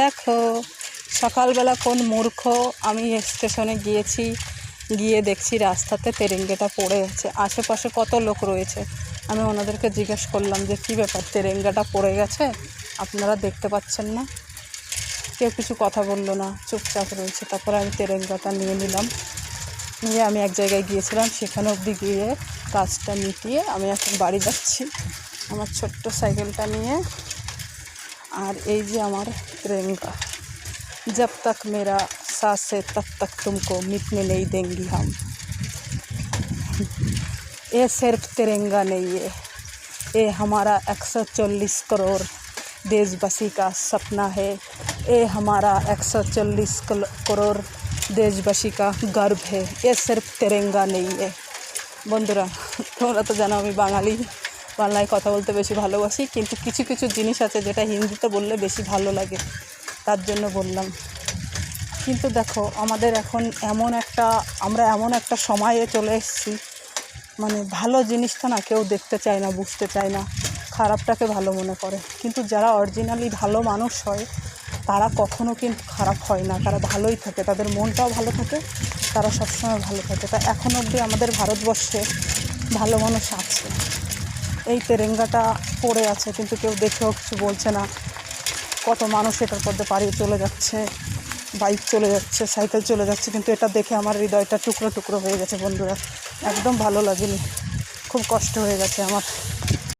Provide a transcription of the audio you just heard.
দেখো সকালবেলা কোন মূর্খ আমি স্টেশনে গিয়েছি, গিয়ে দেখছি রাস্তাতে তেরেঙ্গাটা পড়ে আছে। আশেপাশে কত লোক রয়েছে, আমি ওনাদেরকে জিজ্ঞেস করলাম যে কী ব্যাপার, তেরেঙ্গাটা পড়ে গেছে, আপনারা দেখতে পাচ্ছেন না? কেউ কিছু কথা বললো না, চুপচাপ রয়েছে। তারপরে আমি তেরেঙ্গাটা নিয়ে নিলাম, নিয়ে আমি এক জায়গায় গিয়েছিলাম, সেখানে অবধি গিয়ে কাজটা মিটিয়ে আমি এখন বাড়ি যাচ্ছি আমার ছোট্ট সাইকেলটা নিয়ে। আর এই যে আমার तिरंगा, जब तक मेरा सांस है तब तक तुमको मिटने नहीं देंगी हम। ये सिर्फ तिरंगा नहीं है, ये हमारा 140 करोड़ देशवासी का सपना है। ये हमारा 140 करोड़ देशवासी का गर्व है। ये सिर्फ तिरंगा नहीं है। বন্ধুরা, তোমরা তো জানো আমি বাঙালি, বাংলায় কথা বলতে বেশি ভালোবাসি, কিন্তু কিছু কিছু জিনিস আছে যেটা হিন্দিতে বললে বেশি ভালো লাগে, তার জন্য বললাম। কিন্তু দেখো আমাদের এখন আমরা এমন একটা সময়ে চলে এসেছি, মানে ভালো জিনিসটা না কেউ দেখতে চায় না, বুঝতে চায় না, খারাপটাকে ভালো মনে করে। কিন্তু যারা অরিজিনালি ভালো মানুষ হয় তারা কখনো কিন্তু খারাপ হয় না, তারা ভালোই থাকে, তাদের মনটাও ভালো থাকে, তারা সবসময় ভালো থাকে। তা এখন অবধি আমাদের ভারতবর্ষে ভালো মানুষ আছে। এই তেরেঙ্গাটা পড়ে আছে কিন্তু কেউ দেখেও কিছু বলছে না। কত মানুষ এটার মধ্যে পাড়িয়ে চলে যাচ্ছে, বাইক চলে যাচ্ছে, সাইকেল চলে যাচ্ছে, কিন্তু এটা দেখে আমার হৃদয়টা টুকরো টুকরো হয়ে গেছে বন্ধুরা। একদম ভালো লাগেনি, খুব কষ্ট হয়ে গেছে আমার।